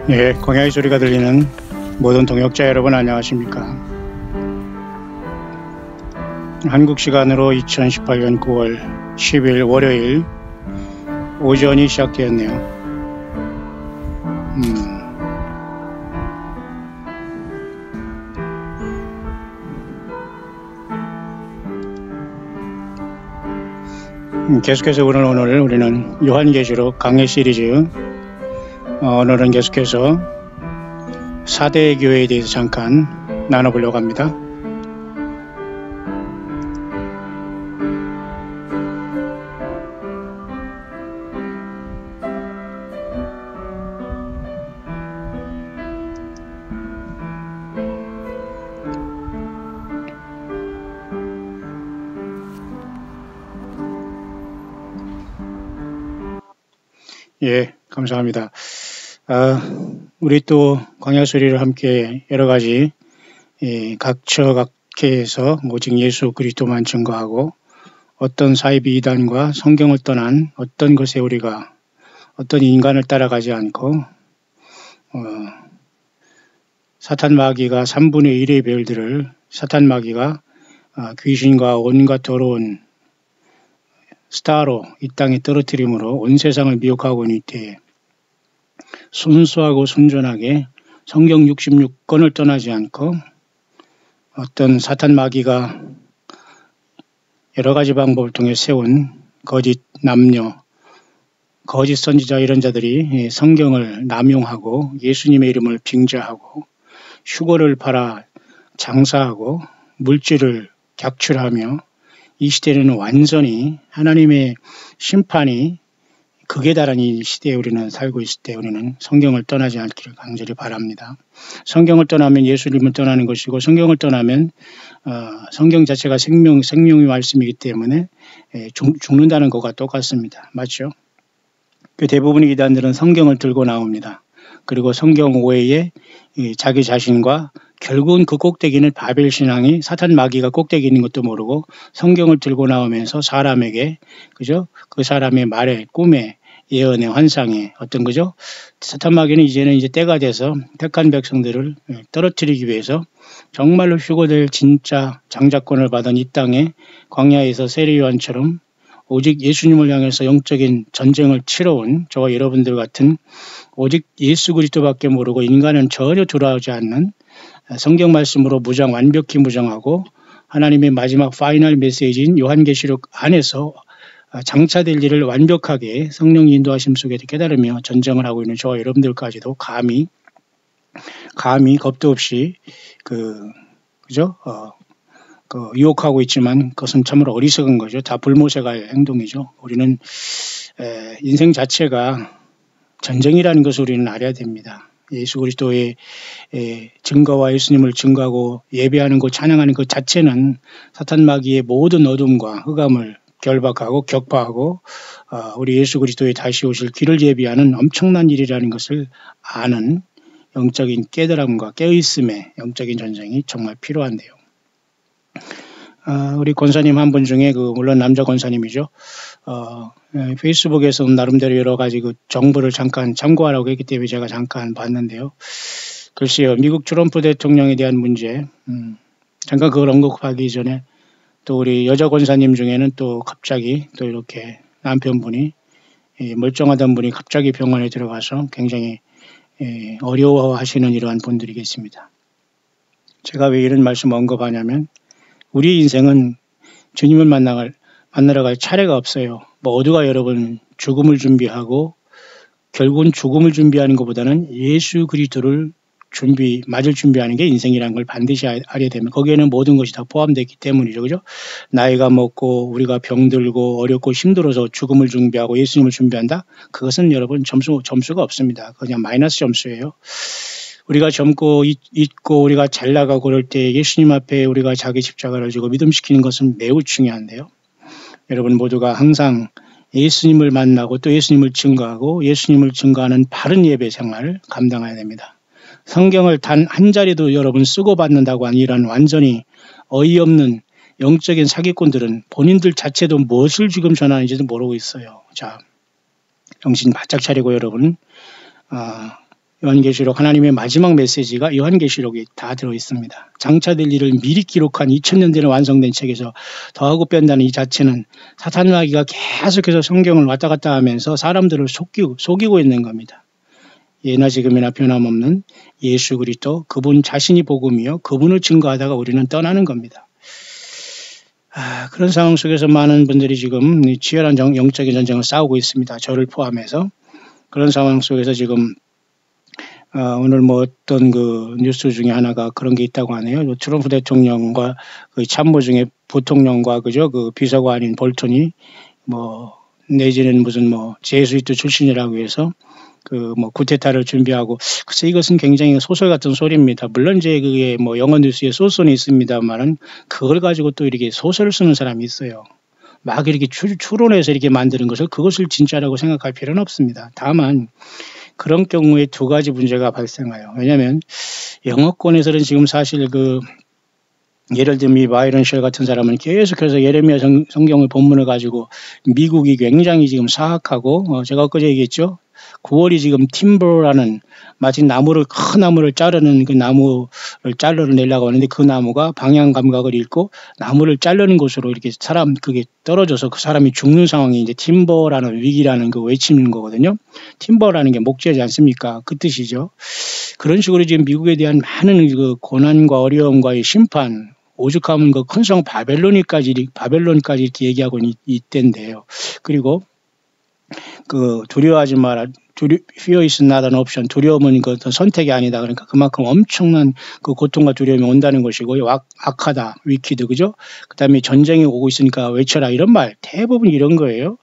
예, 광야의 소리가 들리는 모든 동역자 여러분 안녕하십니까. 한국 시간으로 2018년 9월 10일 월요일 오전이 시작되었네요. 계속해서 오늘 우리는 요한계시록 강해 시리즈 오늘은 계속해서 4대 교회에 대해서 잠깐 나눠보려고 합니다. 예, 감사합니다. 우리 또 광야소리를 함께 여러 가지 각처각해에서 오직 예수 그리스도만 증거하고 어떤 사이비 이단과 성경을 떠난 어떤 것에 우리가 어떤 인간을 따라가지 않고 사탄 마귀가 3분의 1의 별들을 사탄 마귀가 귀신과 온갖 더러운 스타로 이 땅에 떨어뜨림으로 온 세상을 미혹하고 있는 이때에 순수하고 순전하게 성경 66권을 떠나지 않고 어떤 사탄 마귀가 여러 가지 방법을 통해 세운 거짓 남녀, 거짓 선지자 이런 자들이 성경을 남용하고 예수님의 이름을 빙자하고 휴거를 팔아 장사하고 물질을 객출하며 이 시대는 완전히 하나님의 심판이 극에 달한 이 시대에 우리는 살고 있을 때 우리는 성경을 떠나지 않기를 강절히 바랍니다. 성경을 떠나면 예수님을 떠나는 것이고 성경을 떠나면 성경 자체가 생명의 말씀이기 때문에 죽는다는 것과 똑같습니다. 맞죠? 그 대부분의 이단들은 성경을 들고 나옵니다. 그리고 성경 오해에 자기 자신과 결국은 그 꼭대기는 바벨 신앙이 사탄 마귀가 꼭대기 있는 것도 모르고 성경을 들고 나오면서 사람에게 그죠? 그 사람의 말에 꿈에 예언의 환상에 어떤 거죠? 사탄 마귀는 이제는 때가 돼서 택한 백성들을 떨어뜨리기 위해서 정말로 휴거될 진짜 장자권을 받은 이 땅에 광야에서 세례요한처럼 오직 예수님을 향해서 영적인 전쟁을 치러온 저와 여러분들 같은 오직 예수 그리스도밖에 모르고 인간은 전혀 돌아오지 않는 성경 말씀으로 완벽히 무장하고 하나님의 마지막 파이널 메시지인 요한계시록 안에서 장차될 일을 완벽하게 성령 인도하심 속에 깨달으며 전쟁을 하고 있는 저와 여러분들까지도 감히 겁도 없이 유혹하고 있지만 그것은 참으로 어리석은 거죠. 다 불모색할 행동이죠. 우리는 인생 자체가 전쟁이라는 것을 우리는 알아야 됩니다. 예수 그리스도의 증거와 예수님을 증거하고 예배하는 것, 찬양하는 것 자체는 사탄 마귀의 모든 어둠과 흑암을 결박하고 격파하고 우리 예수 그리스도의 다시 오실 길을 예비하는 엄청난 일이라는 것을 아는 영적인 깨달음과 깨어있음의 영적인 전쟁이 정말 필요한데요. 우리 권사님 한 분 중에 물론 남자 권사님이죠. 페이스북에서 나름대로 여러 가지 정보를 잠깐 참고하라고 했기 때문에 제가 잠깐 봤는데요. 글쎄요, 미국 트럼프 대통령에 대한 문제, 잠깐 그걸 언급하기 전에 또 우리 여자 권사님 중에는 또 갑자기 또 이렇게 남편분이 멀쩡하던 분이 갑자기 병원에 들어가서 굉장히 어려워하시는 이러한 분들이 계십니다. 제가 왜 이런 말씀을 언급하냐면 우리 인생은 주님을 만나러 갈 차례가 없어요. 모두가 여러분 죽음을 준비하고 결국은 죽음을 준비하는 것보다는 예수 그리스도를 맞을 준비하는 게 인생이라는 걸 반드시 알아야 되면 거기에는 모든 것이 다 포함되어 있기 때문이죠. 그죠? 나이가 먹고 우리가 병들고 어렵고 힘들어서 죽음을 준비하고 예수님을 준비한다? 그것은 여러분 점수가 없습니다. 그냥 마이너스 점수예요. 우리가 젊고 있고 우리가 잘 나가고 그럴 때 예수님 앞에 우리가 자기 십자가를 지고 믿음시키는 것은 매우 중요한데요. 여러분 모두가 항상 예수님을 만나고 또 예수님을 증거하고 예수님을 증거하는 바른 예배 생활을 감당해야 됩니다. 성경을 단 한 자리도 여러분 쓰고 받는다고 하는 이런 완전히 어이없는 영적인 사기꾼들은 본인들 자체도 무엇을 지금 전하는지도 모르고 있어요. 자, 정신 바짝 차리고 여러분 요한계시록 하나님의 마지막 메시지가 요한계시록에 다 들어있습니다. 장차 될 일을 미리 기록한 2000년 전에 완성된 책에서 더하고 뺀다는 이 자체는 사탄 마귀가 계속해서 성경을 왔다 갔다 하면서 사람들을 속이고 있는 겁니다. 예나 지금이나 변함없는 예수 그리스도 그분 자신이 복음이요 그분을 증거하다가 우리는 떠나는 겁니다. 그런 상황 속에서 많은 분들이 지금 치열한 영적인 전쟁을 싸우고 있습니다. 저를 포함해서. 그런 상황 속에서 지금 오늘 뭐 어떤 그 뉴스 중에 하나가 그런 게 있다고 하네요. 트럼프 대통령과 그 참모 중에 부통령과 그죠 그 비서관인 볼턴이 뭐 내지는 무슨 뭐 제수이트 출신이라고 해서 그 뭐 쿠데타를 준비하고 글쎄 이것은 굉장히 소설 같은 소리입니다. 물론 이제 그게 뭐 영어 뉴스에 소설이 있습니다만은 그걸 가지고 또 이렇게 소설을 쓰는 사람이 있어요. 막 이렇게 추론해서 이렇게 만드는 것을 그것을 진짜라고 생각할 필요는 없습니다. 다만 그런 경우에 두 가지 문제가 발생해요. 왜냐하면 영어권에서는 지금 사실 그 예를 들면 이 바이런 쉘 같은 사람은 계속해서 예레미야 성경을 본문을 가지고 미국이 굉장히 지금 사악하고 제가 엊그제 얘기했죠. 9월이 지금 팀버라는 마치 큰 나무를 자르는 그 나무를 잘라내려고 하는데 그 나무가 방향 감각을 잃고 나무를 자르는 곳으로 이렇게 그게 떨어져서 그 사람이 죽는 상황이 이제 팀버라는 위기라는 그 외치는 거거든요. 팀버라는 게 목재지 않습니까? 그 뜻이죠. 그런 식으로 지금 미국에 대한 많은 그 고난과 어려움과의 심판, 오죽하면 그 큰 성 바벨론까지 이렇게 얘기하고 있던데요. 그리고 그 두려워하지 마라. Fear is not an option. 두려움은 그 어떤 선택이 아니다. 그러니까 그만큼 엄청난 그 고통과 두려움이 온다는 것이고, 악하다, 위키드, 그죠? 그 다음에 전쟁이 오고 있으니까 외쳐라. 이런 말, 대부분 이런 거예요.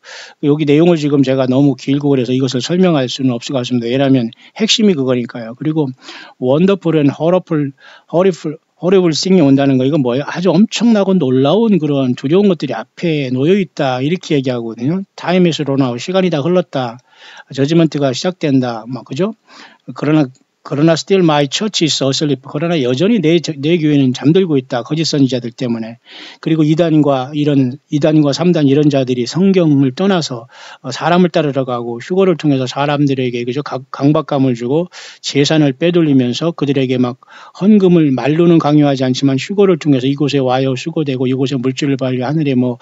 여기 내용을 지금 제가 너무 길고 그래서 이것을 설명할 수는 없을 것 같습니다. 왜냐하면 핵심이 그거니까요. 그리고 wonderful and horrible thing이 온다는 거, 이건 뭐예요? 아주 엄청나고 놀라운 그런 두려운 것들이 앞에 놓여있다. 이렇게 얘기하거든요. Time is run out. 시간이 다 흘렀다. 저지먼트가 시작된다. 막, 그죠? 그러나 still my church is asleep. 그러나 여전히 내 교회는 잠들고 있다. 거짓 선지자들 때문에. 그리고 이단과 3단 이런 자들이 성경을 떠나서 사람을 따르러 가고 휴거를 통해서 사람들에게 그죠? 강박감을 주고 재산을 빼돌리면서 그들에게 막 헌금을 말로는 강요하지 않지만 휴거를 통해서 이곳에 와요 수고되고 이곳에 물질을 발려 하늘에 뭐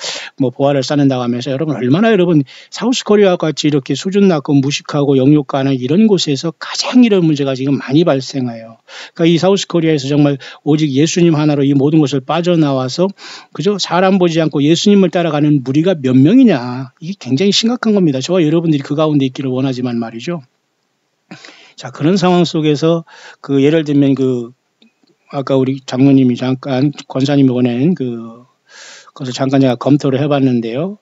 보화를 쌓는다고 하면서 여러분 사우스 코리아와 같이 이렇게 수준 낮고 무식하고 영육가는 이런 곳에서 가장 이런 문제가 지금 많이 발생해요. 그러니까 이 사우스 코리아에서 정말 오직 예수님 하나로 이 모든 것을 빠져나와서 그저 사람 보지 않고 예수님을 따라가는 무리가 몇 명이냐. 이게 굉장히 심각한 겁니다. 저와 여러분들이 그 가운데 있기를 원하지만 말이죠. 자, 그런 상황 속에서 그 예를 들면 아까 우리 장로님이 잠깐 권사님이 보낸 그것을 잠깐 제가 검토를 해봤는데요.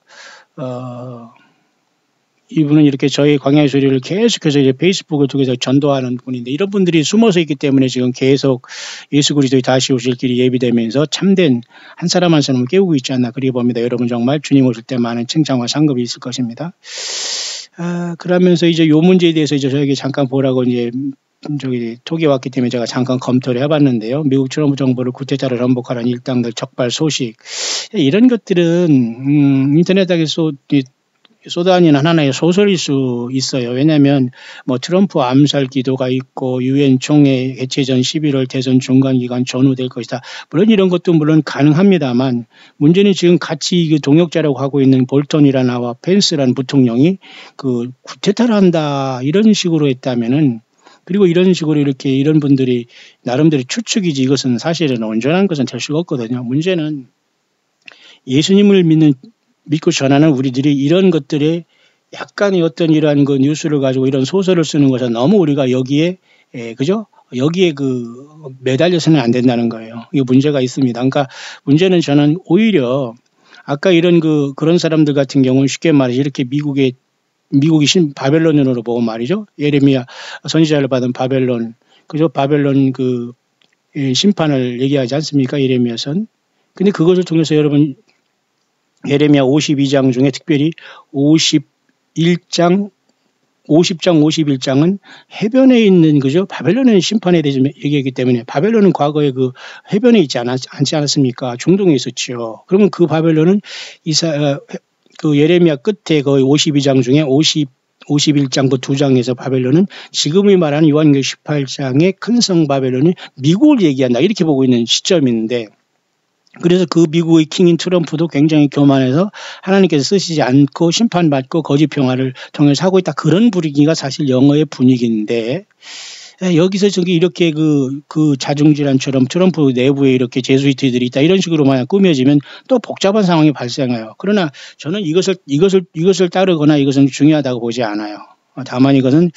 이분은 이렇게 저희 광야의 소리를 계속해서 이제 페이스북을 통해서 전도하는 분인데 이런 분들이 숨어서 있기 때문에 지금 계속 예수 그리스도의 다시 오실 길이 예비되면서 참된 한 사람 한 사람을 깨우고 있지 않나 그리 봅니다. 여러분 정말 주님 오실 때 많은 칭찬과 상급이 있을 것입니다. 그러면서 이제 요 문제에 대해서 이제 저에게 잠깐 보라고 이제 톡이 왔기 때문에 제가 잠깐 검토를 해봤는데요. 미국 트럼프 정부를 쿠데타를 전복하는 일당들 적발 소식 이런 것들은 인터넷에서 쏟아내는 하나의 소설일 수 있어요. 왜냐하면 뭐 트럼프 암살 기도가 있고 유엔 총회 개최 전 11월 대선 중간 기간 전후될 것이다. 물론 이런 것도 물론 가능합니다만 문제는 지금 같이 동역자라고 하고 있는 볼턴이라나와 펜스라는 부통령이 그 쿠데타를 한다 이런 식으로 했다면은 그리고 이런 식으로 이렇게 이런 분들이 나름대로 추측이지 이것은 사실은 온전한 것은 될 수가 없거든요. 문제는 예수님을 믿고 전하는 우리들이 이런 것들에 약간의 어떤 이러한 그 뉴스를 가지고 이런 소설을 쓰는 것은 너무 우리가 여기에 여기에 매달려서는 안 된다는 거예요. 이게 문제가 있습니다. 그러니까 문제는 저는 오히려 아까 이런 그런 사람들 같은 경우는 쉽게 말해서 이렇게 미국이 바벨론으로 보고 말이죠. 예레미야 선지자를 받은 바벨론, 바벨론 심판을 얘기하지 않습니까? 예레미야선. 근데 그것을 통해서 여러분 예레미야 52장 중에 특별히 50장 51장은 해변에 있는 바벨론의 심판에 대해서 얘기하기 때문에 바벨론은 과거에 해변에 있지 않지 않았습니까? 중동에 있었죠. 그러면 그 바벨론은 예레미야 끝에 거의 52장 중에 51장 그 2장에서 바벨론은 지금이 말하는 요한계시록 18장의 큰 성 바벨론이 미국을 얘기한다 이렇게 보고 있는 시점인데 그래서 그 미국의 킹인 트럼프도 굉장히 교만해서 하나님께서 쓰시지 않고 심판받고 거짓 평화를 통해서 하고 있다. 그런 분위기가 사실 영어의 분위기인데 여기서 저기 이렇게 그 자중질환처럼 트럼프 내부에 이렇게 제수이트들이 있다 이런 식으로만 꾸며지면 또 복잡한 상황이 발생해요. 그러나 저는 이것을 따르거나 이것은 중요하다고 보지 않아요. 다만 이것은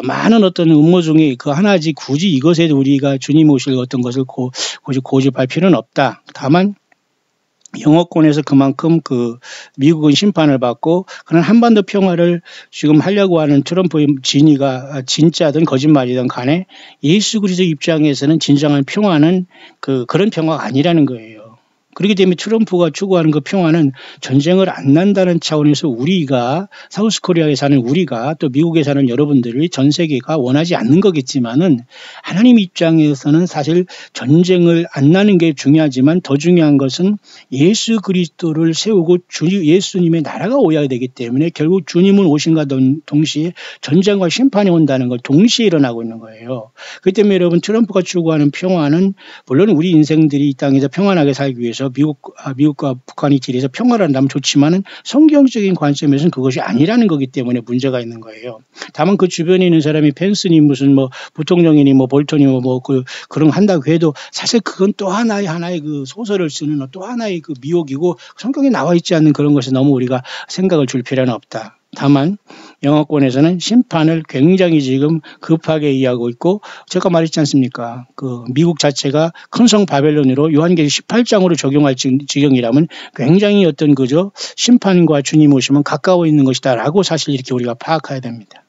많은 어떤 음모 중에 그 하나지 굳이 이것에 우리가 주님 오실 어떤 것을 굳이 고집할 필요는 없다. 다만 영어권에서 그만큼 그 미국은 심판을 받고 그런 한반도 평화를 지금 하려고 하는 트럼프의 진위가 진짜든 거짓말이든 간에 예수 그리스도 입장에서는 진정한 평화는 그런 평화가 아니라는 거예요. 그렇기 때문에 트럼프가 추구하는 그 평화는 전쟁을 안 난다는 차원에서 우리가 사우스코리아에 사는 우리가 또 미국에 사는 여러분들이 전 세계가 원하지 않는 거겠지만은 하나님 입장에서는 사실 전쟁을 안 나는 게 중요하지만 더 중요한 것은 예수 그리스도를 세우고 예수님의 나라가 오야 되기 때문에 결국 주님은 오신과 동시에 전쟁과 심판이 온다는 걸 동시에 일어나고 있는 거예요. 그렇기 때문에 여러분 트럼프가 추구하는 평화는 물론 우리 인생들이 이 땅에서 평안하게 살기 위해서 미국과 북한이 길에서 평화를 한다면 좋지만은 성경적인 관점에서는 그것이 아니라는 거기 때문에 문제가 있는 거예요. 다만 그 주변에 있는 사람이 펜스니 무슨 뭐 부통령이니 뭐 볼턴이 그런 한다고 해도 사실 그건 또 하나의 그 소설을 쓰는 또 하나의 그 미혹이고 성경에 나와 있지 않는 그런 것에 너무 우리가 생각을 줄 필요는 없다. 다만 영어권에서는 심판을 굉장히 지금 급하게 이해하고 있고 제가 말했지 않습니까? 그 미국 자체가 큰 성 바벨론으로 요한계시록 18장으로 적용할 지경이라면 굉장히 어떤 그저 심판과 주님 오시면 가까워 있는 것이다라고 사실 이렇게 우리가 파악해야 됩니다.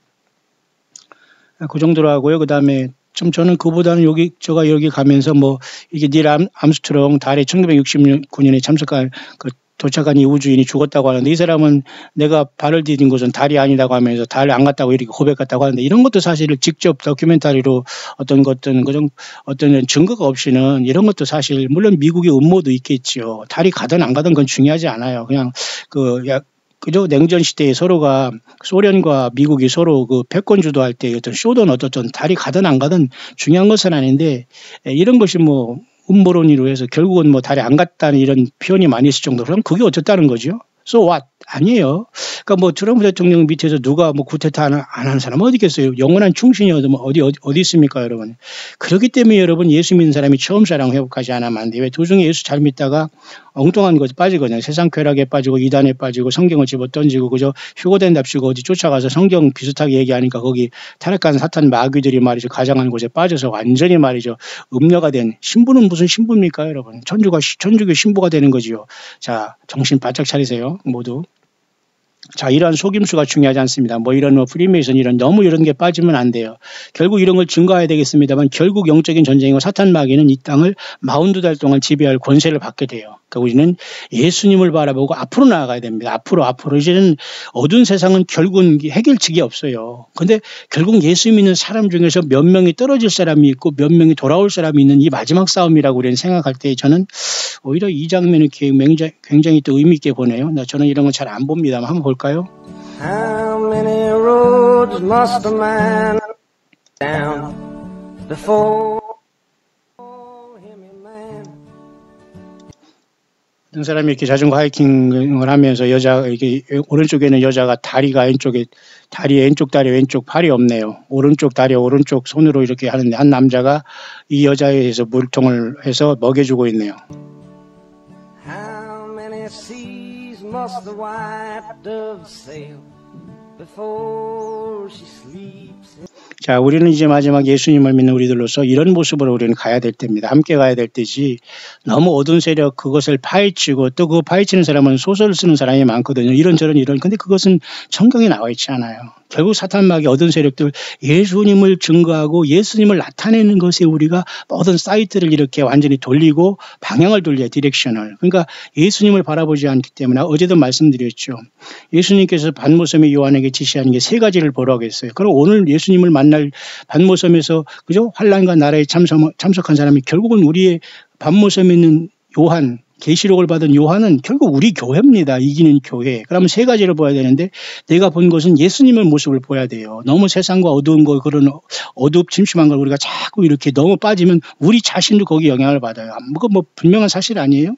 그 정도로 하고요. 그다음에 좀 저는 그보다는 제가 여기 가면서 뭐 이게 닐 암스트롱 달에 1969년에 참석한 도착한 이 우주인이 죽었다고 하는데 이 사람은 내가 발을 디딘 곳은 달이 아니라고 하면서 달 안 갔다고 이렇게 고백했다고 하는데 이런 것도 사실 직접 다큐멘터리로 어떤 증거가 없이는 이런 것도 사실 물론 미국의 음모도 있겠지요. 달이 가든 안 가든 그건 중요하지 않아요. 그냥 그저 냉전 시대에 서로가 소련과 미국이 서로 그 패권 주도할 때 어떤 쇼든 어떻든 달이 가든 안 가든 중요한 것은 아닌데 이런 것이 뭐 음모론으로 해서 결국은 뭐 달에 안 갔다는 이런 표현이 많이 있을 정도로 그럼 그게 어쨌다는 거죠? So what? 아니에요. 그러니까 뭐 트럼프 대통령 밑에서 누가 뭐 구태타 안 하는 사람 어디 있겠어요? 영원한 충신이 어디 있습니까, 여러분? 그렇기 때문에 여러분 예수 믿는 사람이 처음 사랑 회복하지 않으면 안 돼요. 왜 도중에 예수 잘 믿다가 엉뚱한 것에 빠지거든요. 세상 쾌락에 빠지고 이단에 빠지고 성경을 집어 던지고 그저 휴고된답시고 어디 쫓아가서 성경 비슷하게 얘기하니까 거기 타락한 사탄 마귀들이 말이죠. 가장한 곳에 빠져서 완전히 말이죠. 음녀가 된 신부는 무슨 신부입니까, 여러분? 천주교 신부가 되는 거지요. 자, 정신 바짝 차리세요, 모두. 자, 이러한 속임수가 중요하지 않습니다. 뭐 이런 프리메이션 너무 이런 게 빠지면 안 돼요. 결국 이런 걸 증거해야 되겠습니다만 결국 영적인 전쟁이고 사탄 마귀는 이 땅을 42달 동안 지배할 권세를 받게 돼요. 그러니까 우리는 예수님을 바라보고 앞으로 나아가야 됩니다. 앞으로 이제는 어두운 세상은 결국은 해결책이 없어요. 근데 결국 예수 믿는 사람 중에서 몇 명이 떨어질 사람이 있고 몇 명이 돌아올 사람이 있는 이 마지막 싸움이라고 우리는 생각할 때 저는 오히려 이 장면을 굉장히 또 의미 있게 보네요. 저는 이런 건 잘 안 봅니다만 한번 볼까요? How many roads must a man down before him a man? 어떤 사람이 이렇게 자전거 하이킹을 하면서 이렇게 오른쪽에는 여자가 다리 왼쪽 다리 왼쪽 팔이 없네요. 오른쪽 다리 오른쪽 손으로 이렇게 하는데 한 남자가 이 여자에 의해서 물통을 해서 먹여주고 있네요. How many seas must the white dove sail before she sleeps? 자, 우리는 이제 마지막 예수님을 믿는 우리들로서 이런 모습으로 우리는 가야 될 때입니다. 함께 가야 될 때지 너무 어두운 세력 그것을 파헤치고 또 그 파헤치는 사람은 소설을 쓰는 사람이 많거든요. 이런저런 근데 그것은 성경에 나와 있지 않아요. 결국 사탄마귀 어두운 세력들 예수님을 증거하고 예수님을 나타내는 것에 우리가 모든 사이트를 이렇게 완전히 돌리고 방향을 돌려야 디렉션을. 그러니까 예수님을 바라보지 않기 때문에 어제도 말씀드렸죠. 예수님께서 반모섬의 요한에게 지시하는 게 세 가지를 보라고 했어요. 그럼 오늘 예수님을 만날 반모섬에서 그죠? 환난과 나라에 참석한 사람이 결국은 우리의 반모섬에 있는 요한 계시록을 받은 요한은 결국 우리 교회입니다. 이기는 교회. 그러면 세 가지를 봐야 되는데 내가 본 것은 예수님의 모습을 보야 돼요. 너무 세상과 어두운 거 그런 어둡침침한 걸 우리가 자꾸 이렇게 너무 빠지면 우리 자신도 거기 영향을 받아요. 그거 뭐 분명한 사실 아니에요?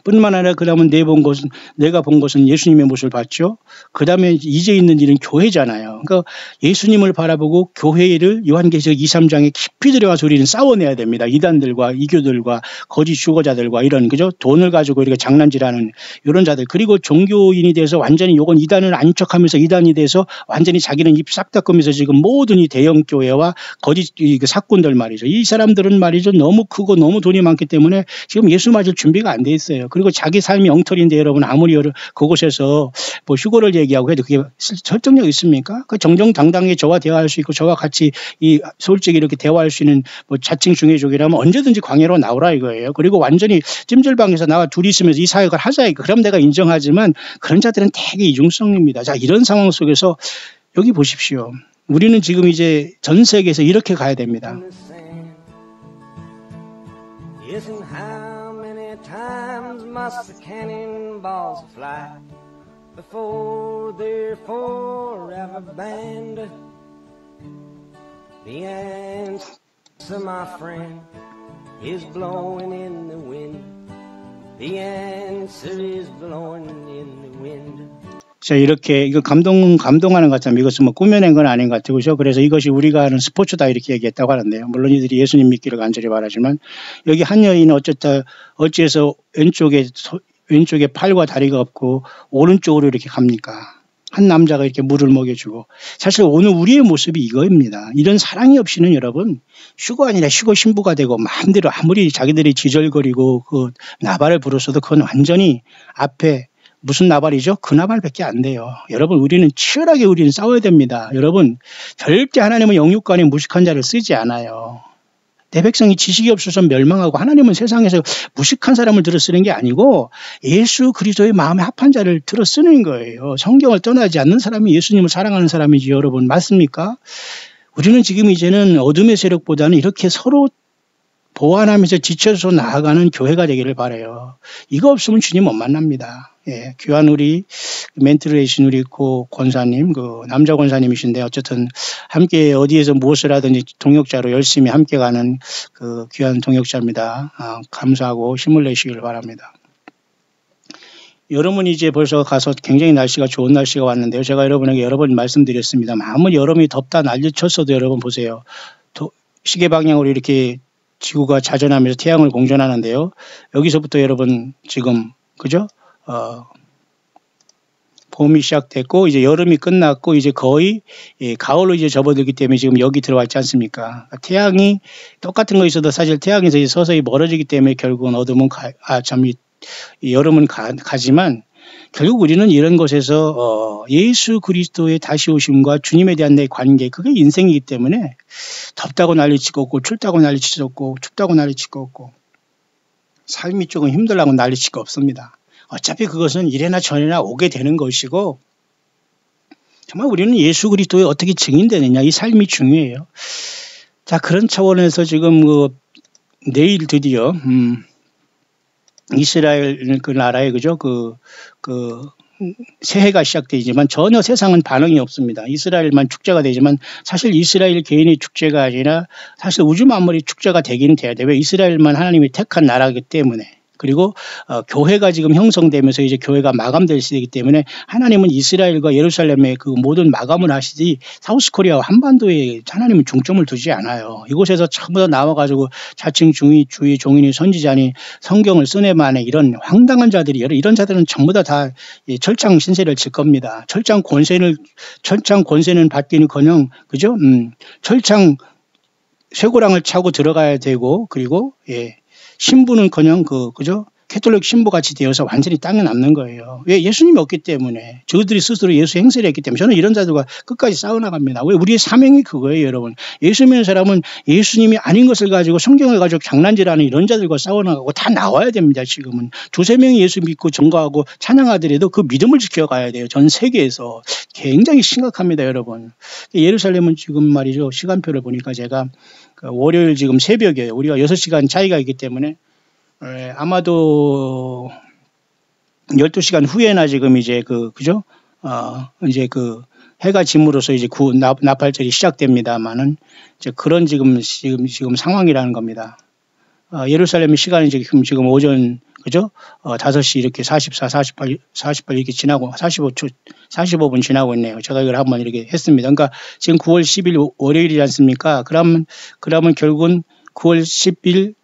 뿐만 아니라 그다음은 내가 본 것은 예수님의 모습을 봤죠. 그다음에 이제 있는 일은 교회잖아요. 그러니까 예수님을 바라보고 교회를 요한계시록 2, 3장에 깊이 들어가서 우리는 싸워내야 됩니다. 이단들과 이교들과 거짓 주거자들과 이런 그죠? 돈을 가지고 이렇게 장난질하는 이런 자들. 그리고 종교인이 돼서 완전히 요건 이단을 아닌 척하면서 이단이 돼서 완전히 자기는 입 싹 닫으면서 지금 모든 이 대형 교회와 거짓 사꾼들 말이죠. 이 사람들은 말이죠. 너무 크고 너무 돈이 많기 때문에 지금 예수 맞을 준비가 안 돼 있어요. 그리고 자기 삶이 엉터리인데 여러분 아무리 그곳에서 뭐 휴거를 얘기하고 해도 그게 설득력 있습니까? 그 정정당당하게 저와 대화할 수 있고 저와 같이 솔직히 이렇게 대화할 수 있는 뭐 자칭 중회족이라면 언제든지 광야로 나오라 이거예요. 그리고 완전히 찜질방에서 나와 둘이 있으면서 이 사역을 하자 이거. 그럼 내가 인정하지만 그런 자들은 되게 이중성입니다. 자, 이런 상황 속에서 여기 보십시오. 우리는 지금 이제 전 세계에서 이렇게 가야 됩니다. Times must the cannonballs fly before they're forever banned? The answer, my friend, is blowing in the wind. The answer is blowing in the wind. 자, 이렇게, 이거 감동하는 것 같아요. 이것은 뭐 꾸며낸 건 아닌 것 같아요. 그죠? 그래서 이것이 우리가 하는 스포츠다 이렇게 얘기했다고 하는데요. 물론 이들이 예수님 믿기를 간절히 바라지만, 여기 한 여인은 어찌해서 왼쪽에 팔과 다리가 없고, 오른쪽으로 이렇게 갑니까? 한 남자가 이렇게 물을 먹여주고. 사실 오늘 우리의 모습이 이거입니다. 이런 사랑이 없이는 여러분, 휴거 아니라 휴거 신부가 되고, 마음대로 아무리 자기들이 지절거리고, 그 나발을 불었어도 그건 완전히 앞에 무슨 나발이죠? 그 나발밖에 안 돼요. 여러분 우리는 치열하게 우리는 싸워야 됩니다. 여러분 절대 하나님은 영육간에 무식한 자를 쓰지 않아요. 내 백성이 지식이 없어서 멸망하고 하나님은 세상에서 무식한 사람을 들어 쓰는 게 아니고 예수 그리스도의 마음에 합한 자를 들어 쓰는 거예요. 성경을 떠나지 않는 사람이 예수님을 사랑하는 사람이지 여러분 맞습니까? 우리는 지금 이제는 어둠의 세력보다는 이렇게 서로 보완하면서 지쳐서 나아가는 교회가 되기를 바라요. 이거 없으면 주님 못 만납니다. 예, 귀한 우리 멘트를 해주신 우리 권사님, 남자 권사님이신데 어쨌든 함께 어디에서 무엇을 하든지 동역자로 열심히 함께 가는 그 귀한 동역자입니다. 감사하고 힘을 내시길 바랍니다. 여름은 이제 벌써 가서 굉장히 날씨가 좋은 날씨가 왔는데요. 제가 여러분에게 여러 번 말씀드렸습니다. 아무리 여름이 덥다 난리 쳤어도 여러분 보세요. 시계 방향으로 이렇게 지구가 자전하면서 태양을 공전하는데요. 여기서부터 여러분 지금 그죠? 봄이 시작됐고 이제 여름이 끝났고 이제 거의 가을로 이제 접어들기 때문에 지금 여기 들어와 있지 않습니까? 태양이 똑같은 거 있어도 사실 태양에서 이제 서서히 멀어지기 때문에 결국은 어둠은 여름은 가지만 결국 우리는 이런 것에서 예수 그리스도의 다시 오심과 주님에 대한 내 관계 그게 인생이기 때문에 덥다고 난리치고 없고 춥다고 난리치고 없고 춥다고 난리치고 없고 삶이 조금 힘들다고 난리치고 없습니다. 어차피 그것은 이래나 저래나 오게 되는 것이고 정말 우리는 예수 그리스도에 어떻게 증인되느냐 이 삶이 중요해요. 자 그런 차원에서 지금 내일 드디어 이스라엘 그 나라에 그죠 새해가 시작되지만 전혀 세상은 반응이 없습니다. 이스라엘만 축제가 되지만 사실 이스라엘 개인의 축제가 아니라 사실 우주 만물이 축제가 되기는 돼야 돼요. 왜 이스라엘만 하나님이 택한 나라이기 때문에. 그리고 교회가 지금 형성되면서 이제 교회가 마감될 시대이기 때문에 하나님은 이스라엘과 예루살렘의 그 모든 마감을 하시지 사우스코리아와 한반도에 하나님은 중점을 두지 않아요. 이곳에서 전부 다 나와가지고 자칭 주의 종인이 선지자니 성경을 쓰네만에 이런 황당한 자들이 이런 자들은 전부 다 철장 신세를 질 겁니다. 철장 권세는 받기는커녕 그죠? 철장 쇠고랑을 차고 들어가야 되고 그리고 신부는커녕 그죠? 캐톨릭 신부같이 되어서 완전히 땅에 남는 거예요. 왜? 예수님이 없기 때문에. 저들이 스스로 예수 행세를 했기 때문에 저는 이런 자들과 끝까지 싸워나갑니다. 왜? 우리의 사명이 그거예요, 여러분. 예수 믿는 사람은 예수님이 아닌 것을 가지고 성경을 가지고 장난질하는 이런 자들과 싸워나가고 다 나와야 됩니다, 지금은. 두세 명이 예수 믿고 전거하고 찬양하더라도 그 믿음을 지켜가야 돼요. 전 세계에서. 굉장히 심각합니다, 여러분. 예루살렘은 지금 말이죠. 시간표를 보니까 제가 월요일 지금 새벽에 우리가 6시간 차이가 있기 때문에 아마도 12시간 후에나 지금 이제 그죠? 이제 해가 짐으로써 이제 나팔절이 시작됩니다만은 이제 그런 지금 상황이라는 겁니다. 예루살렘의 시간이 지금 오전, 그죠? 5시 이렇게 48 이렇게 지나고, 45분 지나고 있네요. 제가 이걸 한번 이렇게 했습니다. 그러니까 지금 9월 10일 월요일이지 않습니까? 그러면 결국은 9월 10일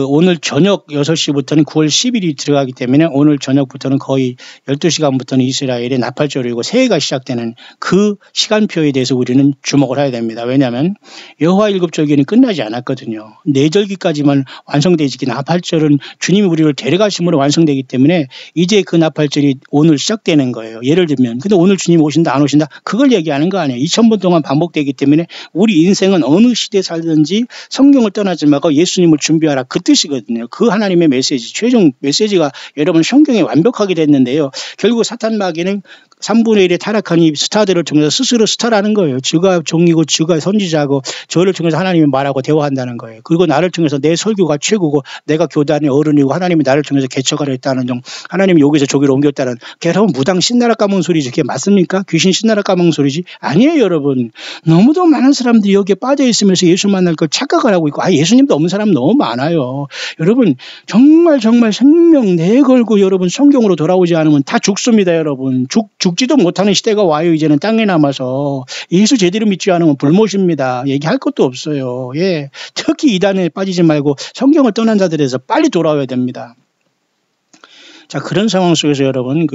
오늘 저녁 6시부터는 9월 10일이 들어가기 때문에 오늘 저녁부터는 거의 12시간부터는 이스라엘의 나팔절이고 새해가 시작되는 그 시간표에 대해서 우리는 주목을 해야 됩니다. 왜냐하면 여호와 일곱절기는 끝나지 않았거든요. 4절기까지만 완성되지 나팔절은 주님이 우리를 데려가심으로 완성되기 때문에 이제 그 나팔절이 오늘 시작되는 거예요. 예를 들면 근데 오늘 주님 오신다 안 오신다 그걸 얘기하는 거 아니에요. 2000번 동안 반복되기 때문에 우리 인생은 어느 시대에 살든지 성경을 떠나지 말고 예수님을 준비하라. 그 뜻이거든요. 그 하나님의 메시지, 최종 메시지가 여러분 성경에 완벽하게 됐는데요. 결국 사탄 마귀는 3분의 1의 타락한 이 스타들을 통해서 스스로 스타라는 거예요. 주가 종이고 주가 선지자고 저를 통해서 하나님이 말하고 대화한다는 거예요. 그리고 나를 통해서 내 설교가 최고고 내가 교단의 어른이고 하나님이 나를 통해서 개척하려 했다는 점 하나님이 여기서 저기로 옮겼다는 여러분 무당 신나라 까먹은 소리지. 그게 맞습니까? 귀신 신나라 까먹은 소리지? 아니에요 여러분. 너무도 많은 사람들이 여기에 빠져 있으면서 예수 만날 걸 착각을 하고 있고 예수님도 없는 사람 너무 많아요. 여러분 정말 생명 내걸고 여러분 성경으로 돌아오지 않으면 다 죽습니다. 여러분 죽지도 못하는 시대가 와요. 이제는 땅에 남아서 예수 제대로 믿지 않으면 불못입니다. 얘기할 것도 없어요. 예, 특히 이단에 빠지지 말고 성경을 떠난 자들에서 빨리 돌아와야 됩니다. 자, 그런 상황 속에서 여러분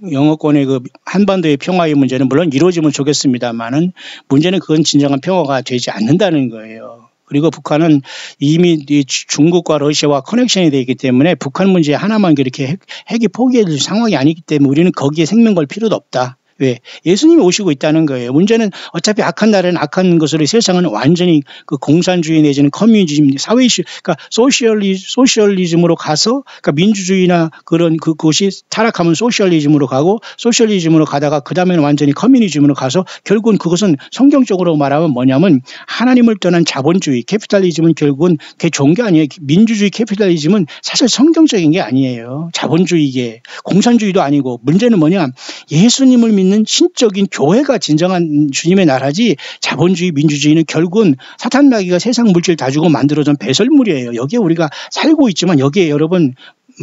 영어권의 한반도의 평화의 문제는 물론 이루어지면 좋겠습니다만은 문제는 그건 진정한 평화가 되지 않는다는 거예요. 그리고 북한은 이미 중국과 러시아와 커넥션이 되어 있기 때문에 북한 문제 하나만 그렇게 핵이 포기해줄 상황이 아니기 때문에 우리는 거기에 생명 걸 필요도 없다. 왜? 예수님이 오시고 있다는 거예요. 문제는 어차피 악한 날은 악한 것으로 세상은 완전히 공산주의 내지는 커뮤니즘, 사회주의, 그러니까 소셜리즘으로 가서, 그러니까 민주주의나 그것이 타락하면 소셜리즘으로 가고, 소셜리즘으로 가다가 그 다음에는 완전히 커뮤니즘으로 가서 결국은 그것은 성경적으로 말하면 뭐냐면 하나님을 떠난 자본주의, 캐피탈리즘은 결국은 그게 좋은 게 아니에요. 민주주의, 캐피탈리즘은 사실 성경적인 게 아니에요. 자본주의계, 공산주의도 아니고 문제는 뭐냐? 예수님을 믿는 신적인 교회가 진정한 주님의 나라지 자본주의 민주주의는 결국은 사탄 마귀가 세상 물질 다 주고 만들어준 배설물이에요. 여기에 우리가 살고 있지만 여기에 여러분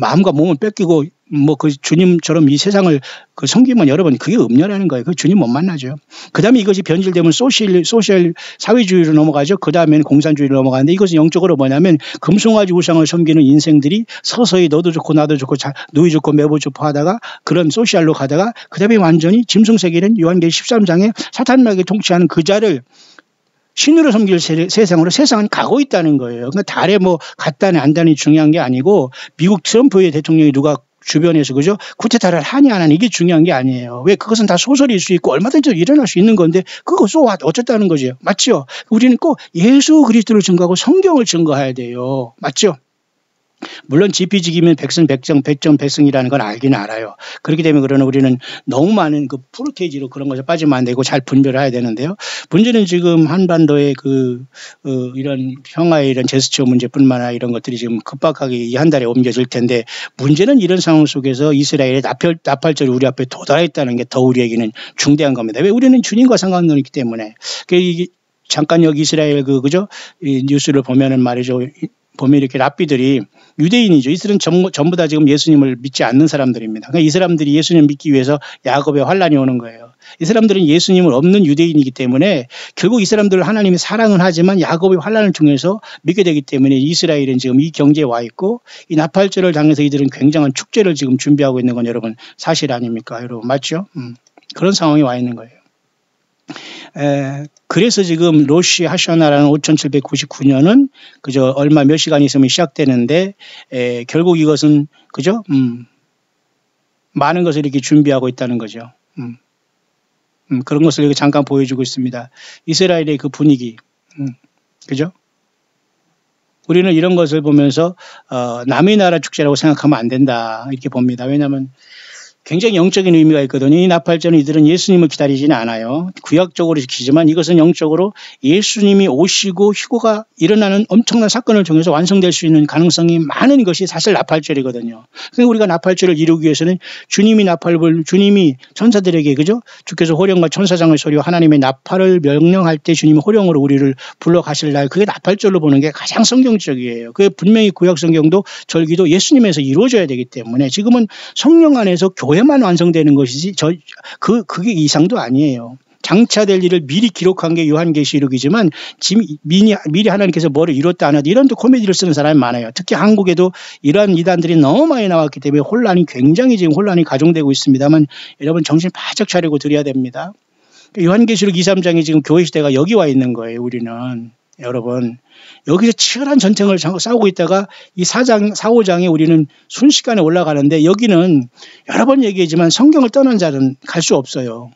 마음과 몸을 뺏기고 주님처럼 이 세상을 섬기면 여러분 그게 음녀라는 거예요. 그 주님 못 만나죠. 그 다음에 이것이 변질되면 소셜 사회주의로 넘어가죠. 그 다음에는 공산주의로 넘어가는데 이것은 영적으로 뭐냐면 금송아지 우상을 섬기는 인생들이 서서히 너도 좋고 나도 좋고 누이 좋고 매부 좋고 하다가 그런 소셜로 가다가 그 다음에 완전히 짐승세계는 요한계시 13장에 사탄마귀 통치하는 그 자를 신으로 섬길 세상으로 세상은 가고 있다는 거예요. 그러니까 달에 갔다니 안다니 중요한 게 아니고 미국 트럼프의 대통령이 누가 주변에서 그죠? 쿠데타를 하니 안 하니 이게 중요한 게 아니에요. 왜? 그것은 다 소설일 수 있고 얼마든지 일어날 수 있는 건데 그거 어쨌다는 거죠. 맞죠? 우리는 꼭 예수 그리스도를 증거하고 성경을 증거해야 돼요. 맞죠? 물론 지피지기면 백성이라는 건 알긴 알아요. 그렇기 때문에 그러나 우리는 너무 많은 프로테이지로 그런 것에 빠지면 안 되고 잘 분별을 해야 되는데요. 문제는 지금 한반도의 이런 평화의 이런 제스처 문제뿐만 아니라 이런 것들이 지금 급박하게 이 한 달에 옮겨질 텐데 문제는 이런 상황 속에서 이스라엘의 나팔절이 우리 앞에 도달했다는 게 더 우리에게는 중대한 겁니다. 왜? 우리는 주님과 상관이 있기 때문에. 잠깐 여기 이스라엘 그죠? 이 뉴스를 보면은 말이죠. 보면 이렇게 랍비들이 유대인이죠. 이들은 전부 다 지금 예수님을 믿지 않는 사람들입니다. 그러니까 이 사람들이 예수님을 믿기 위해서 야곱의 환란이 오는 거예요. 이 사람들은 예수님을 없는 유대인이기 때문에 결국 이 사람들을 하나님이 사랑은 하지만 야곱의 환란을 통해서 믿게 되기 때문에 이스라엘은 지금 이 경지에 와 있고 이 나팔절을 당해서 이들은 굉장한 축제를 지금 준비하고 있는 건 여러분 사실 아닙니까? 여러분 맞죠? 그런 상황이 와 있는 거예요. 그래서 지금 로시 하샤나라는 5799년은 그저 얼마 몇 시간 있으면 시작되는데 결국 이것은 그죠? 많은 것을 이렇게 준비하고 있다는 거죠. 그런 것을 여기 잠깐 보여주고 있습니다. 이스라엘의 그 분위기, 그죠? 우리는 이런 것을 보면서 남의 나라 축제라고 생각하면 안 된다 이렇게 봅니다. 왜냐하면 굉장히 영적인 의미가 있거든요. 이 나팔절은 이들은 예수님을 기다리지는 않아요. 구약적으로 지키지만 이것은 영적으로 예수님이 오시고 휴거가 일어나는 엄청난 사건을 통해서 완성될 수 있는 가능성이 많은 것이 사실 나팔절이거든요. 그러니까 우리가 나팔절을 이루기 위해서는 주님이 천사들에게 그죠? 주께서 호령과 천사장의 소리와 하나님의 나팔을 명령할 때 주님이 호령으로 우리를 불러 가실 날, 그게 나팔절로 보는 게 가장 성경적이에요. 그게 분명히 구약 성경도 절기도 예수님에서 이루어져야 되기 때문에 지금은 성령 안에서 교회만 완성되는 것이지 그게 이상도 아니에요. 장차될 일을 미리 기록한 게 요한계시록이지만 지금 미리 하나님께서 뭐를 이뤘다 안 하다 이런 또 코미디를 쓰는 사람이 많아요. 특히 한국에도 이러한 이단들이 너무 많이 나왔기 때문에 지금 혼란이 가중되고 있습니다만 여러분 정신 바짝 차리고 드려야 됩니다. 요한계시록 2, 3장이 지금 교회 시대가 여기 와 있는 거예요. 우리는 여러분 여기서 치열한 전쟁을 싸우고 있다가 이 4장, 4, 5장에 우리는 순식간에 올라가는데 여기는 여러 번 얘기했지만 성경을 떠난 자는 갈 수 없어요.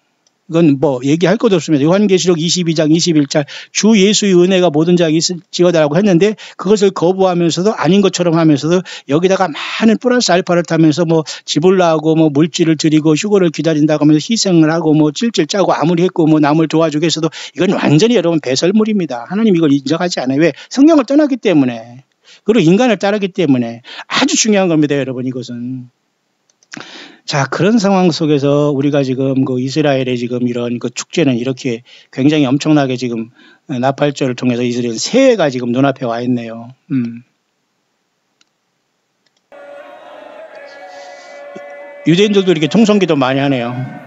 이건 뭐 얘기할 것도 없습니다. 요한계시록 22장 21절 주 예수의 은혜가 모든 자에게 있을지어다라고 했는데 그것을 거부하면서도 아닌 것처럼 하면서도 여기다가 많은 플러스 알파를 타면서 뭐 집을 나오고 뭐 물질을 드리고 휴거를 기다린다고 하면서 희생을 하고 뭐 찔찔 짜고 아무리 했고 뭐 남을 도와주게 해서도 이건 완전히 여러분 배설물입니다. 하나님 이걸 인정하지 않아요. 왜? 성경을 떠났기 때문에. 그리고 인간을 따르기 때문에 아주 중요한 겁니다. 여러분 이것은. 자, 그런 상황 속에서 우리가 지금 그 이스라엘의 지금 이런 그 축제는 이렇게 굉장히 엄청나게 지금 나팔절을 통해서 이스라엘 새해가 지금 눈앞에 와 있네요. 유대인들도 이렇게 통성기도 많이 하네요.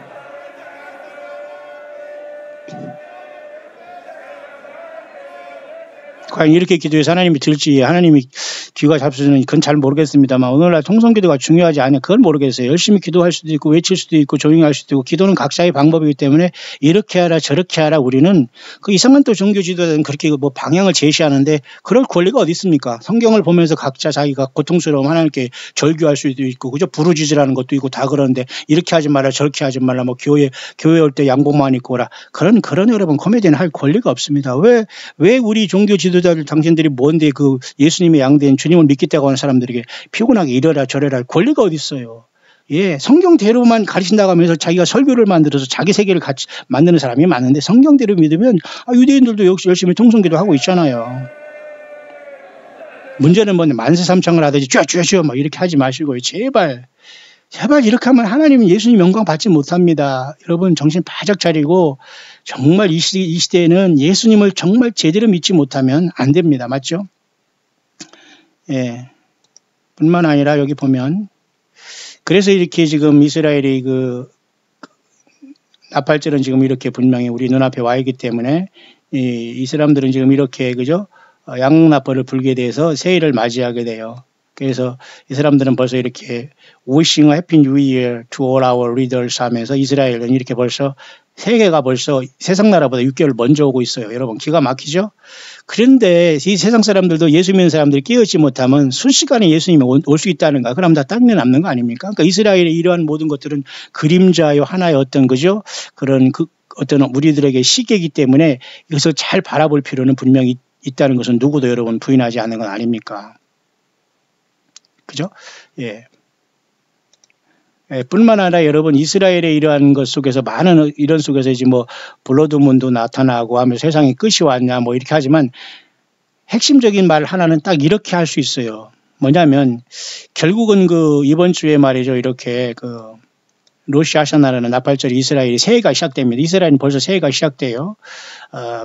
과연 이렇게 기도해서 하나님이 들지 하나님이 귀가 잡수는 그건 잘 모르겠습니다만 오늘날 통성기도가 중요하지 않냐 그건 모르겠어요. 열심히 기도할 수도 있고 외칠 수도 있고 조용히 할 수도 있고 기도는 각자의 방법이기 때문에 이렇게 하라 저렇게 하라 우리는 그 이상한 또 종교 지도자들은 그렇게 뭐 방향을 제시하는데 그럴 권리가 어디 있습니까? 성경을 보면서 각자 자기가 고통스러움 하나님께 절규할 수도 있고 그죠? 부르짖으라는 것도 있고 다 그러는데 이렇게 하지 마라 저렇게 하지 말라 뭐 교회 올 때 양복만 입고 오라 그런 여러분 코미디는 할 권리가 없습니다. 왜 우리 종교 지도자들 당신들이 뭔데 그 예수님의 양대인 주님을 믿겠다고 하는 사람들에게 피곤하게 이래라 저래라 할 권리가 어디 있어요. 예, 성경대로만 가르친다고 하면서 자기가 설교를 만들어서 자기 세계를 같이 만드는 사람이 많은데 성경대로 믿으면 유대인들도 역시 열심히 통성기도 하고 있잖아요. 문제는 뭔데 만세삼창을 하든지 쥐어쥐어 막 이렇게 하지 마시고요. 제발 이렇게 하면 하나님은 예수님 영광 받지 못합니다. 여러분 정신 바짝 차리고 정말 이 시대에는 예수님을 정말 제대로 믿지 못하면 안 됩니다. 맞죠? 예. 뿐만 아니라 여기 보면 그래서 이렇게 지금 이스라엘이 나팔절은 지금 이렇게 분명히 우리 눈앞에 와 있기 때문에 이 사람들은 지금 이렇게 그죠? 양나팔을 불게 돼서 새해를 맞이하게 돼요. 그래서 이 사람들은 벌써 이렇게 Wishing a Happy New Year to all our leaders 하면서 이스라엘은 이렇게 벌써 세계가 벌써 세상 나라보다 6개월 먼저 오고 있어요. 여러분 기가 막히죠? 그런데 이 세상 사람들도 예수 믿는 사람들이 깨어있지 못하면 순식간에 예수님이 올 수 있다는가? 그럼 다 땅에 남는 거 아닙니까? 그러니까 이스라엘의 이러한 모든 것들은 그림자요 하나의 어떤 그죠? 그런 어떤 우리들에게 시계이기 때문에 이것을 잘 바라볼 필요는 분명히 있다는 것은 누구도 여러분 부인하지 않는 건 아닙니까? 그죠? 예. 뿐만 아니라 여러분 이스라엘의 이러한 것 속에서 많은 이런 속에서 이제 뭐 블러드문도 나타나고 하면 세상에 끝이 왔냐 뭐 이렇게 하지만 핵심적인 말 하나는 딱 이렇게 할 수 있어요. 뭐냐면 결국은 이번 주에 말이죠. 이렇게 로시 하샤나라는 나팔절이 이스라엘이 새해가 시작됩니다. 이스라엘은 벌써 새해가 시작돼요.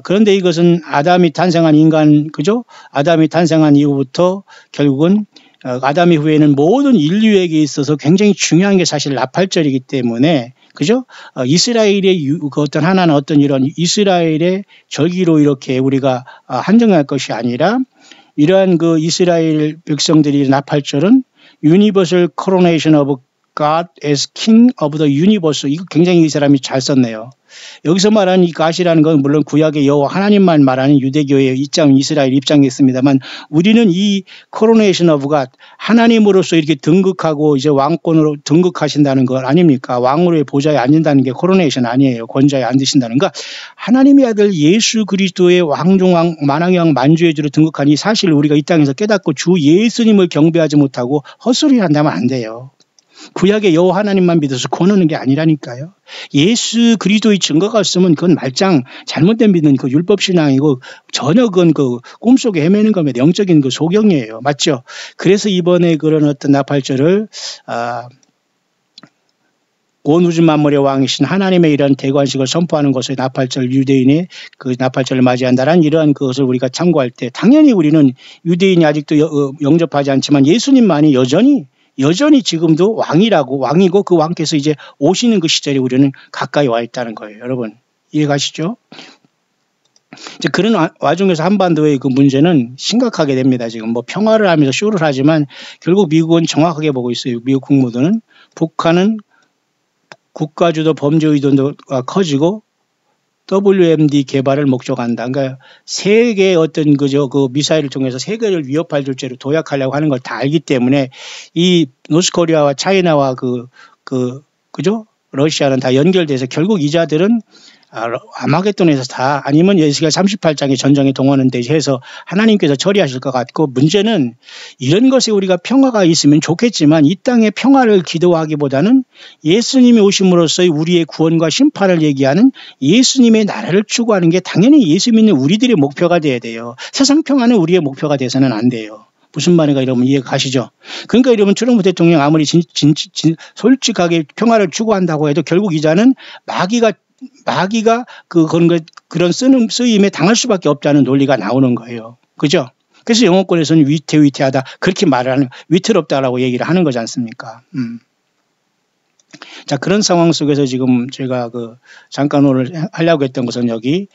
그런데 이것은 아담이 탄생한 인간 그죠? 아담이 탄생한 이후부터 결국은 아담 이후에는 모든 인류에게 있어서 굉장히 중요한 게 사실 나팔절이기 때문에 그죠? 이스라엘의 어떤 하나는 어떤 이런 이스라엘의 절기로 이렇게 우리가 한정할 것이 아니라 이러한 이스라엘 백성들이 나팔절은 Universal Coronation of God as King of the Universe 이거 굉장히 이 사람이 잘 썼네요. 여기서 말하는 이 God이라는 건 물론 구약의 여호와 하나님만 말하는 유대교의 입장 이스라엘 입장이었습니다만 우리는 이 Coronation of God 하나님으로서 이렇게 등극하고 이제 왕권으로 등극하신다는 것 아닙니까? 왕으로의 보좌에 앉는다는 게 코로네이션 아니에요. 권좌에 앉으신다는 거. 하나님의 아들 예수 그리스도의 왕중왕 만왕왕 만주의 주로 등극한 이 사실을 우리가 이 땅에서 깨닫고 주 예수님을 경배하지 못하고 헛소리를 한다면 안 돼요. 구약의 여호와 하나님만 믿어서 구원하는 게 아니라니까요. 예수 그리스도의 증거가 없으면 그건 말짱 잘못된 믿는 그 율법신앙이고 전혀 그건 그 꿈속에 헤매는 겁니다. 영적인 그 소경이에요. 맞죠? 그래서 이번에 그런 어떤 나팔절을 온 우주 만물의 왕이신 하나님의 이런 대관식을 선포하는 것을 나팔절 유대인의 그 나팔절을 맞이한다라는 이러한 것을 우리가 참고할 때 당연히 우리는 유대인이 아직도 영접하지 않지만 예수님만이 여전히 지금도 왕이고 그 왕께서 이제 오시는 그 시절에 우리는 가까이 와 있다는 거예요. 여러분 이해가시죠? 이제 그런 와중에서 한반도의 그 문제는 심각하게 됩니다. 지금 뭐 평화를 하면서 쇼를 하지만 결국 미국은 정확하게 보고 있어요. 미국 국무부는 북한은 국가주도 범죄 의도가 커지고 WMD 개발을 목적한다. 그러니까 세계의 어떤 그 미사일을 통해서 세계를 위협할 존재로 도약하려고 하는 걸 다 알기 때문에 이 노스코리아와 차이나와 그죠? 러시아는 다 연결돼서 결국 이자들은 아마겟돈에서 다 아니면 예수가 38장의 전쟁에 동원은 해서 하나님께서 처리하실 것 같고 문제는 이런 것에 우리가 평화가 있으면 좋겠지만 이 땅의 평화를 기도하기보다는 예수님이 오심으로써 우리의 구원과 심판을 얘기하는 예수님의 나라를 추구하는 게 당연히 예수 믿는 우리들의 목표가 돼야 돼요. 세상 평화는 우리의 목표가 돼서는 안 돼요. 무슨 말인가 여러분 이해가 가시죠? 그러니까 여러분 트럼프 대통령 아무리 솔직하게 평화를 추구한다고 해도 결국 이자는 마귀가 그런 쓰임에 당할 수밖에 없다는 논리가 나오는 거예요. 그죠? 그래서 영어권에서는 위태하다 그렇게 말하는 위태롭다라고 얘기를 하는 거지 않습니까? 자 그런 상황 속에서 지금 제가 잠깐 오늘 하려고 했던 것은 여기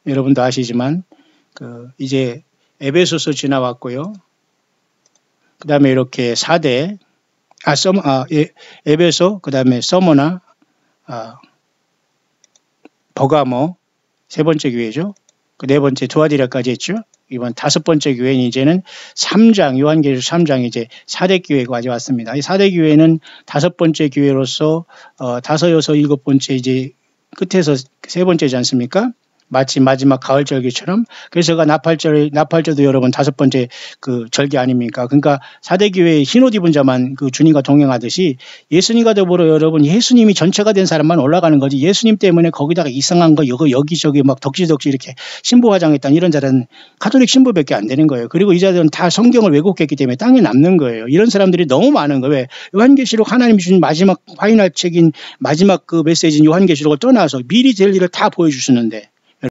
여러분도 아시지만 이제 에베소서 지나왔고요. 그 다음에 이렇게 4대 에베소 그 다음에 서머나 버가모 세 번째 교회죠. 그 네 번째 두아디라까지 했죠. 이번 다섯 번째 교회는 이제는 3장 요한계시록 3장 이제 4대 교회가 왔습니다. 이 4대 교회는 다섯 번째 교회로서 다섯 여섯 일곱 번째 이제 끝에서 세 번째지 않습니까? 마치 마지막 가을 절기처럼 그래서 나팔절도 여러분 다섯 번째 그 절기 아닙니까? 그러니까 4대 교회의 흰옷 입은 자만 그 주님과 동행하듯이 예수님과 더불어 여러분 예수님이 전체가 된 사람만 올라가는 거지 예수님 때문에 거기다가 이상한 거 여기저기 막 덕지덕지 이렇게 신부 화장했다는 이런 자들은 가톨릭 신부밖에 안 되는 거예요. 그리고 이 자들은 다 성경을 왜곡했기 때문에 땅에 남는 거예요. 이런 사람들이 너무 많은 거예요. 왜? 요한계시록 하나님이 주신 마지막 파이널 책인 마지막 그 메시지인 요한계시록을 떠나서 미리 될 일을 다 보여주시는데